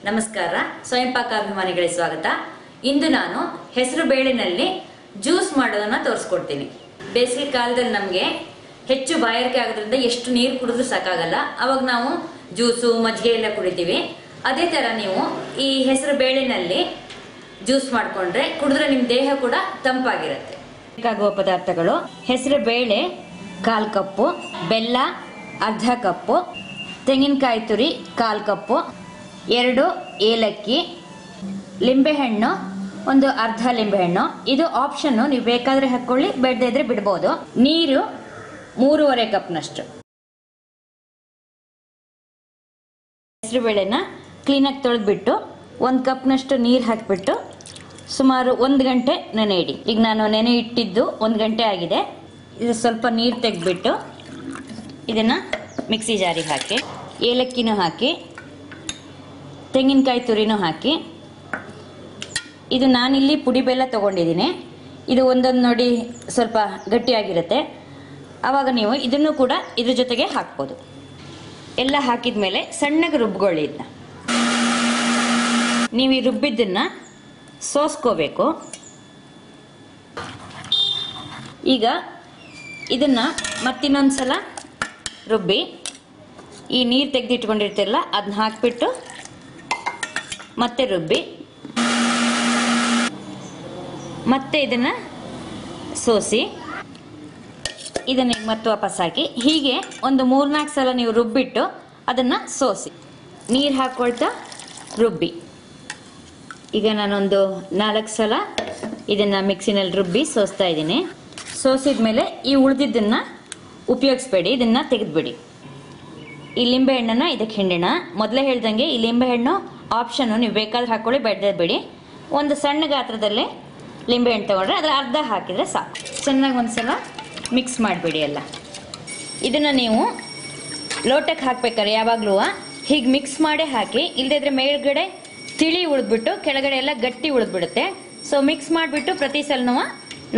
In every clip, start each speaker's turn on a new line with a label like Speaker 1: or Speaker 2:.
Speaker 1: ನಮಸ್ಕಾರ, ಸ್ವಯಂ ಪಾಕ ಅಭಿಮಾನಿಗಳಿಗೆ ಸ್ವಾಗತ. ಇಂದು ನಾನು ಹೆಸರು ಬೇಳೆನಲ್ಲಿ ಜ್ಯೂಸ್ ಮಾಡೋದನ್ನ ತೋರಿಸ್ಕೊಡ್ತೀನಿ. ಬೇಸಿಗೆ ಕಾಲದಲ್ಲಿ ನಮಗೆ ಹೆಚ್ಚು ಬಾಯಾರಿಕೆ ಆಗೋದ್ರಿಂದ ಎಷ್ಟು ನೀರು ಕುಡಿದ್ರೂ ಸಾಕಾಗಲ್ಲ. ಅವಾಗ ನಾವು ಜ್ಯೂಸು ಮಜ್ಜಿಗೆ ಎಲ್ಲ ಕುಡಿತೀವಿ. ಅದೇ ತರ ನೀವು ಈ ಹೆಸರು ಬೇಳೆನಲ್ಲಿ ಜ್ಯೂಸ್ ಮಾಡ್ಕೊಂಡ್ರೆ ಕುಡಿದ್ರೆ ನಿಮ್ಮ ದೇಹ ಕೂಡ ತಂಪಾಗಿರುತ್ತೆ. ಬೇಕಾಗುವ ಪದಾರ್ಥಗಳು: ಹೆಸರು ಬೇಳೆ 1/4 ಕಪ್ಪು, ಬೆಲ್ಲ ಅರ್ಧ ಕಪ್ಪು, ತೆಂಗಿನಕಾಯಿ ತುರಿ 1/4 ಕಪ್ಪು, 2 ಏಲಕ್ಕಿ, ಲಿಂಬೆಹಣ್ಣು ಒಂದು ಅರ್ಧ ಲಿಂಬೆಹಣ್ಣು. ಇದು ಆಪ್ಷನ್, ನೀವು ಬೇಕಾದ್ರೆ ಹಾಕೊಳ್ಳಿ, ಬೇಡದೇ ಇದ್ರೆ ಬಿಡ್ಬೋದು. ನೀರು 3.5 ಕಪ್ನಷ್ಟು. ಹೆಸರು ಬೇಳೆನ ಕ್ಲೀನಾಗಿ ತೊಳೆದ್ಬಿಟ್ಟು 1 ಕಪ್ನಷ್ಟು ನೀರು ಹಾಕಿಬಿಟ್ಟು ಸುಮಾರು 1 ಗಂಟೆ ನೆನೆ ಇಡಿ. ಈಗ ನಾನು ನೆನೆ ಇಟ್ಟಿದ್ದು 1 ಗಂಟೆ ಆಗಿದೆ. ಇದು ಸ್ವಲ್ಪ ನೀರು ತೆಗೆದ್ಬಿಟ್ಟು ಇದನ್ನ ಮಿಕ್ಸಿ ಜಾರಿಗೆ ಹಾಕಿ, ಏಲಕ್ಕಿನೂ ಹಾಕಿ, ತೆಂಗಿನಕಾಯಿ ತುರಿನೂ ಹಾಕಿ. ಇದು ನಾನಿಲ್ಲಿ ಪುಡಿ ಬೆಲ್ಲ ತಗೊಂಡಿದ್ದೀನಿ. ಇದು ಒಂದೊಂದು ನೋಡಿ ಸ್ವಲ್ಪ ಗಟ್ಟಿಯಾಗಿರುತ್ತೆ. ಆವಾಗ ನೀವು ಇದನ್ನು ಕೂಡ ಇದ್ರ ಜೊತೆಗೆ ಹಾಕ್ಬೋದು. ಎಲ್ಲ ಹಾಕಿದ ಮೇಲೆ ಸಣ್ಣಗೆ ರುಬ್ಕೊಳ್ಳಿ. ಇದನ್ನ ನೀವು ಈ ರುಬ್ಬಿದ್ದನ್ನ ಸೋಸ್ಕೋಬೇಕು. ಈಗ ಇದನ್ನ ಮತ್ತಿನ್ನೊಂದ್ಸಲ ರುಬ್ಬಿ ಈ ನೀರು ತೆಗೆದಿಟ್ಕೊಂಡಿರ್ತಿರಲ್ಲ ಅದನ್ನ ಹಾಕ್ಬಿಟ್ಟು ಮತ್ತೆ ರುಬ್ಬಿ ಮತ್ತೆ ಇದನ್ನ ಸೋಸಿ ಇದನ್ನ ಮತ್ತೆ ವಾಪಸ್ ಹಾಕಿ, ಹೀಗೆ ಒಂದು 3-4 ಸಲ ನೀವು ರುಬ್ಬಿಟ್ಟು ಅದನ್ನ ಸೋಸಿ ನೀರು ಹಾಕೊಳ್ತಾ ರುಬ್ಬಿ. ಈಗ ನಾನೊಂದು 4 ಸಲ ಇದನ್ನ ಮಿಕ್ಸಿನಲ್ಲಿ ರುಬ್ಬಿ ಸೋಸ್ತಾ ಇದ್ದೀನಿ. ಸೋಸಿದ್ಮೇಲೆ ಈ ಉಳಿದಿದ್ದನ್ನ ಉಪಯೋಗಿಸ್ಬೇಡಿ, ಇದನ್ನ ತೆಗೆದ್ಬಿಡಿ. ಈ ಲಿಂಬೆಹಣ್ಣನ್ನ ಇದಕ್ಕೆ ಹಿಂಡೋಣ. ಮೊದಲೇ ಹೇಳ್ದಂಗೆ ಈ ಲಿಂಬೆಹಣ್ಣು ಆಪ್ಷನ್, ನೀವು ಬೇಕಾದ್ರೆ ಹಾಕೊಳ್ಳಿ, ಬೇಡದೇ ಬಿಡಿ. ಒಂದು ಸಣ್ಣ ಗಾತ್ರದಲ್ಲೇ ಲಿಂಬೆಹಣ್ಣು ತಗೊಂಡ್ರೆ ಅದರ ಅರ್ಧ ಹಾಕಿದ್ರೆ ಸಾಕು. ಚೆನ್ನಾಗಿ ಒಂದ್ಸಲ ಮಿಕ್ಸ್ ಮಾಡಿಬಿಡಿ ಎಲ್ಲ. ಇದನ್ನ ನೀವು ಲೋಟಕ್ಕೆ ಹಾಕ್ಬೇಕಾದ್ರೆ ಯಾವಾಗಲೂ ಹೀಗೆ ಮಿಕ್ಸ್ ಮಾಡೇ ಹಾಕಿ, ಇಲ್ಲದಿದ್ರೆ ಮೇಲ್ಗಡೆ ತಿಳಿ ಉಳಿದ್ಬಿಟ್ಟು ಕೆಳಗಡೆ ಎಲ್ಲ ಗಟ್ಟಿ ಉಳಿದ್ಬಿಡುತ್ತೆ. ಸೊ ಮಿಕ್ಸ್ ಮಾಡಿಬಿಟ್ಟು ಪ್ರತಿ ಸಲನೂ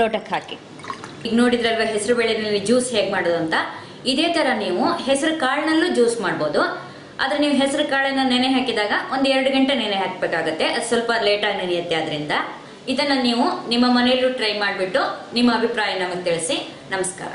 Speaker 1: ಲೋಟಕ್ಕೆ ಹಾಕಿ. ಈಗ ನೋಡಿದ್ರಲ್ವ ಹೆಸರು ಬೇಳೆನಲ್ಲಿ ಜ್ಯೂಸ್ ಹೇಗೆ ಮಾಡೋದು ಅಂತ. ಇದೇ ತರ ನೀವು ಹೆಸರು ಕಾಳಿನಲ್ಲೂ ಜ್ಯೂಸ್ ಮಾಡ್ಬೋದು. ಆದ್ರೆ ನೀವು ಹೆಸರು ಕಾಳನ್ನ ನೆನೆ ಹಾಕಿದಾಗ 1-2 ಗಂಟೆ ನೆನೆ ಹಾಕಬೇಕಾಗತ್ತೆ. ಅದು ಸ್ವಲ್ಪ ಲೇಟಾಗಿ ನೆನೆಯುತ್ತೆ. ಆದ್ರಿಂದ ಇದನ್ನ ನೀವು ನಿಮ್ಮ ಮನೆಯಲ್ಲೂ ಟ್ರೈ ಮಾಡಿಬಿಟ್ಟು ನಿಮ್ಮ ಅಭಿಪ್ರಾಯ ನಮಗೆ ತಿಳಿಸಿ. ನಮಸ್ಕಾರ.